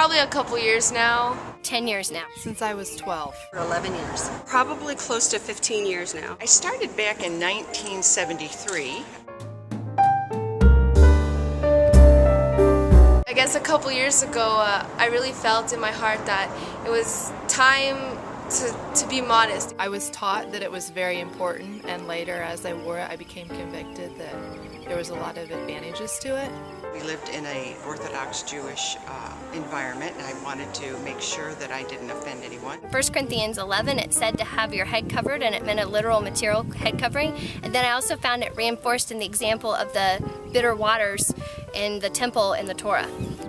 Probably a couple years now. 10 years now. Since I was 12. For 11 years. Probably close to 15 years now. I started back in 1973. I guess a couple years ago, I really felt in my heart that it was time to be modest. I was taught that it was very important, and later as I wore it, I became convicted that there was a lot of advantages to it. We lived in an Orthodox Jewish environment, and I wanted to make sure that I didn't offend anyone. 1 Corinthians 11, it said to have your head covered, and it meant a literal material head covering. And then I also found it reinforced in the example of the bitter waters in the temple in the Torah.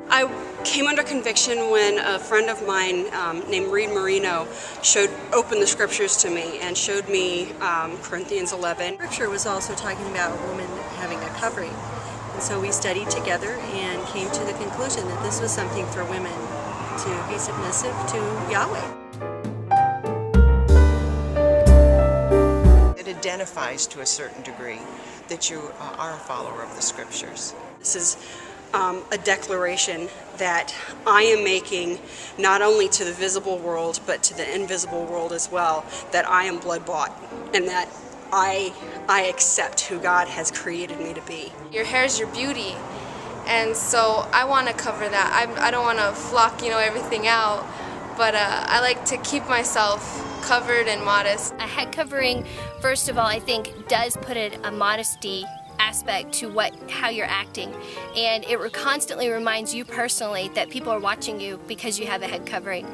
I came under conviction when a friend of mine named Reed Marino opened the scriptures to me and showed me Corinthians 11. Scripture was also talking about a woman having a covering. And so we studied together and came to the conclusion that this was something for women to be submissive to Yahweh. It identifies to a certain degree that you are a follower of the scriptures. This is a declaration that I am making not only to the visible world but to the invisible world as well, that I am blood bought and that I accept who God has created me to be. Your hair is your beauty, and so I want to cover that. I don't want to flock, everything out, but I like to keep myself covered and modest. A head covering, first of all, I think does put a modesty aspect to how you're acting, and it constantly reminds you personally that people are watching you because you have a head covering.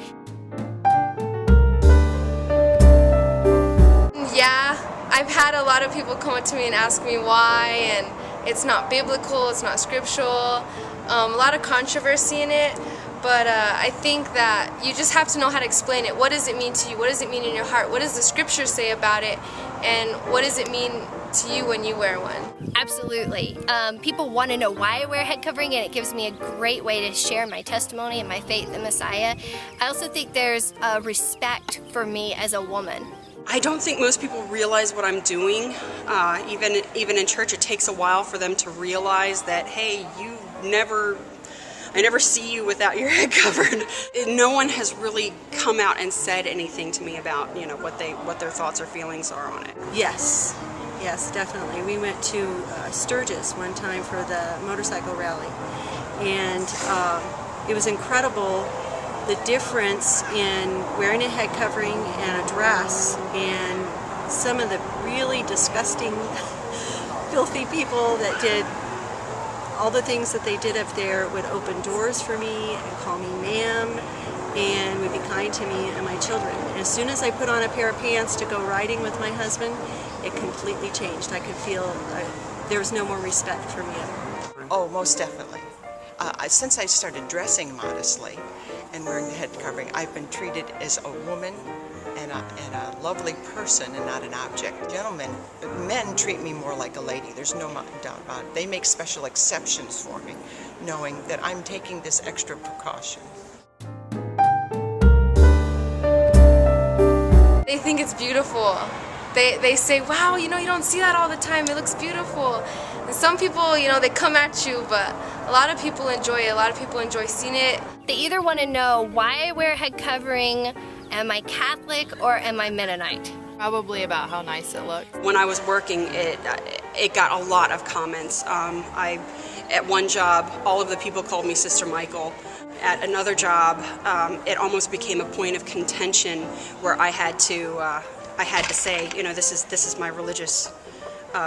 Yeah, I've had a lot of people come up to me and ask me why, and it's not biblical, it's not scriptural, a lot of controversy in it, but I think that you just have to know how to explain it. What does it mean to you? What does it mean in your heart? What does the scripture say about it? And what does it mean to you when you wear one? Absolutely. People want to know why I wear a head covering, and it gives me a great way to share my testimony and my faith in Messiah. I also think there's a respect for me as a woman. I don't think most people realize what I'm doing. Even in church, it takes a while for them to realize that, hey, I never see you without your head covered. No one has really come out and said anything to me about, what their thoughts or feelings are on it. Yes, definitely. We went to Sturgis one time for the motorcycle rally, and it was incredible. The difference in wearing a head covering and a dress, and some of the really disgusting, filthy people that did all the things that they did up there would open doors for me and call me ma'am and would be kind to me and my children. As soon as I put on a pair of pants to go riding with my husband, it completely changed. I could feel there was no more respect for me. Oh, most definitely. Since I started dressing modestly and wearing the head covering, I've been treated as a woman and a lovely person and not an object. Men treat me more like a lady. There's no doubt about it. They make special exceptions for me, knowing that I'm taking this extra precaution. They think it's beautiful. They say, wow, you don't see that all the time. It looks beautiful. And some people, they come at you, but a lot of people enjoy it. A lot of people enjoy seeing it. They either want to know why I wear a head covering, am I Catholic, or am I Mennonite? Probably about how nice it looks. When I was working, it got a lot of comments. At one job, all of the people called me Sister Michael. At another job, it almost became a point of contention where I had to say, this is my religious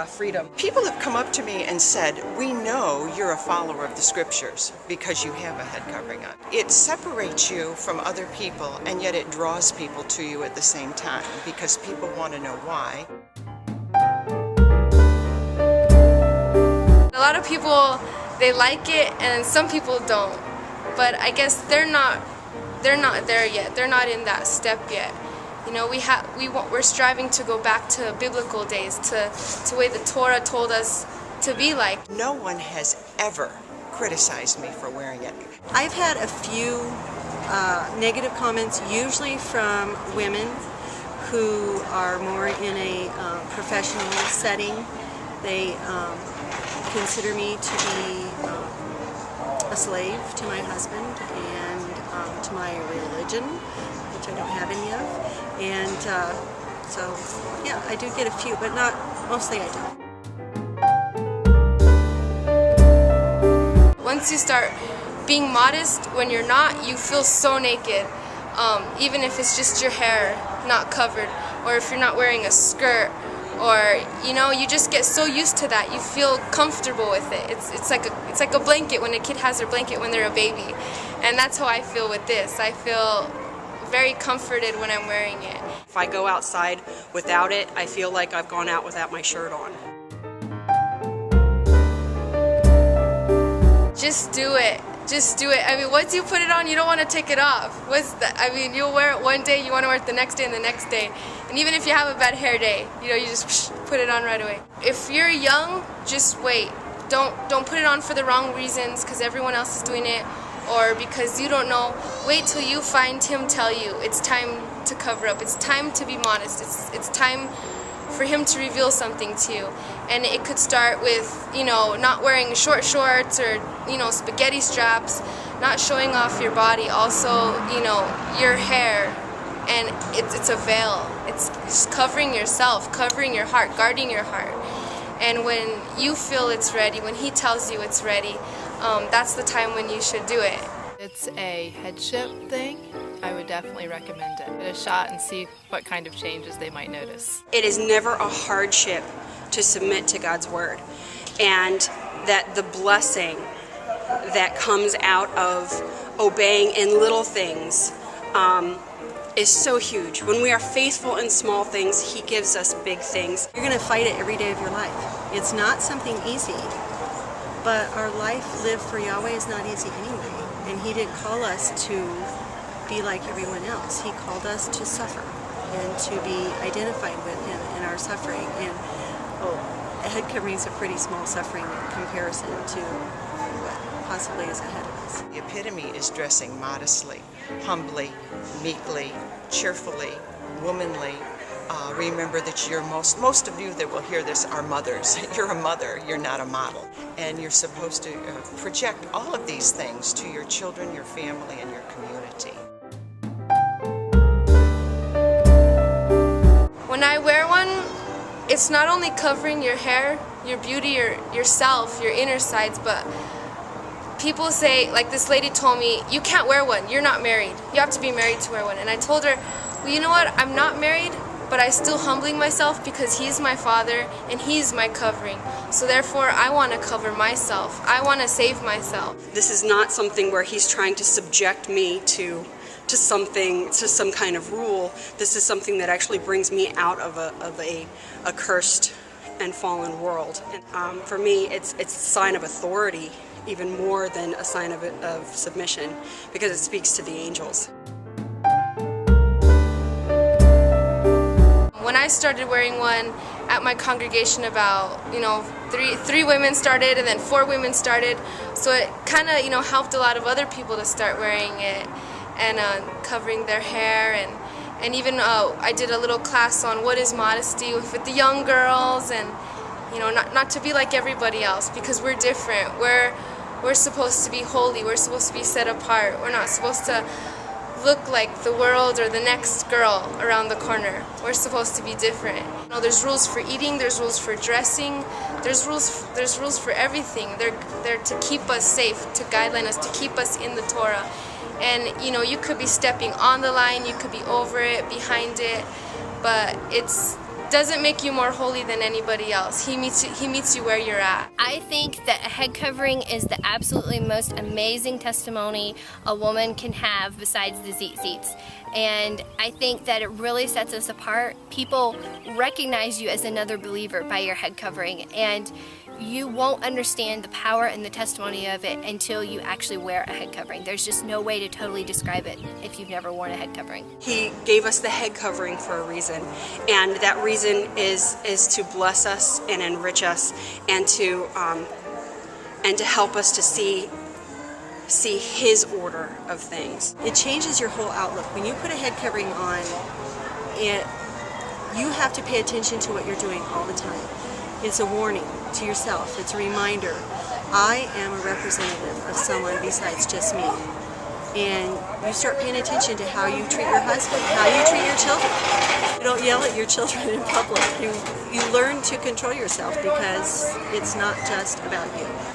freedom. People have come up to me and said, we know you're a follower of the scriptures because you have a head covering on. It separates you from other people, and yet it draws people to you at the same time because people want to know why. A lot of people, they like it, and some people don't. But I guess they're not there yet. They're not in that step yet. We're striving to go back to biblical days, to the way the Torah told us to be like. No one has ever criticized me for wearing it. I've had a few negative comments, usually from women who are more in a professional setting. They consider me to be a slave to my husband, and to my religion, which I don't have any of. And so, yeah, I do get a few, but not, mostly I don't. Once you start being modest, when you're not, you feel so naked. Even if it's just your hair not covered, or if you're not wearing a skirt, or you just get so used to that, you feel comfortable with it. It's like a blanket when a kid has their blanket when they're a baby, and that's how I feel with this. I feel very comforted when I'm wearing it. If I go outside without it, I feel like I've gone out without my shirt on. Just do it. Just do it. I mean, once you put it on, you don't want to take it off. You'll wear it one day, you want to wear it the next day and the next day. And even if you have a bad hair day, you just put it on right away. If you're young, just wait. Don't put it on for the wrong reasons because everyone else is doing it, or because you don't know. Wait till you find him tell you it's time to cover up. It's time to be modest. It's time for him to reveal something to you. And it could start with, not wearing short shorts or, spaghetti straps, not showing off your body, also, your hair. And it's a veil. It's just covering yourself, covering your heart, guarding your heart. And when you feel it's ready, when he tells you it's ready, that's the time when you should do it. It's a headship thing. I would definitely recommend it. Give it a shot and see what kind of changes they might notice. It is never a hardship to submit to God's word, and that the blessing that comes out of obeying in little things is so huge. When we are faithful in small things, he gives us big things. You're going to fight it every day of your life. It's not something easy, but our life lived for Yahweh is not easy anyway. And he didn't call us to be like everyone else. He called us to suffer and to be identified with him in our suffering. And a head covering is a pretty small suffering in comparison to what possibly is ahead of us. The epitome is dressing modestly, humbly, meekly, cheerfully, womanly. Remember that most of you that will hear this are mothers. You're a mother, you're not a model. And you're supposed to project all of these things to your children, your family, and your community. When I wear one, it's not only covering your hair, your beauty, yourself, your inner sides, but people say, like this lady told me, you can't wear one, you're not married. You have to be married to wear one. And I told her, well, you know what, I'm not married, but I'm still humbling myself because he's my father and he's my covering. So therefore, I want to cover myself. I want to save myself. This is not something where he's trying to subject me to some kind of rule. This is something that actually brings me out of a cursed and fallen world. And for me, it's a sign of authority, even more than a sign of submission, because it speaks to the angels. When I started wearing one at my congregation, about three women started, and then 4 women started. So it kind of helped a lot of other people to start wearing it and covering their hair, and even I did a little class on what is modesty with the young girls, and not to be like everybody else, because we're different. We're supposed to be holy. We're supposed to be set apart. We're not supposed to look like the world or the next girl around the corner. We're supposed to be different. There's rules for eating, there's rules for dressing, there's rules for everything. They're to keep us safe, to guideline us, to keep us in the Torah. And you could be stepping on the line, you could be over it, behind it, but it's doesn't make you more holy than anybody else. He meets you where you're at. I think that a head covering is the absolutely most amazing testimony a woman can have besides the tzitzits. And I think that it really sets us apart. People recognize you as another believer by your head covering, and you won't understand the power and the testimony of it until you actually wear a head covering. There's just no way to totally describe it if you've never worn a head covering. He gave us the head covering for a reason, and that reason is to bless us and enrich us, and to help us to see his order of things. It changes your whole outlook. When you put a head covering on, you have to pay attention to what you're doing all the time. It's a warning to yourself. It's a reminder. I am a representative of someone besides just me. and you start paying attention to how you treat your husband, how you treat your children. You don't yell at your children in public. You learn to control yourself because it's not just about you.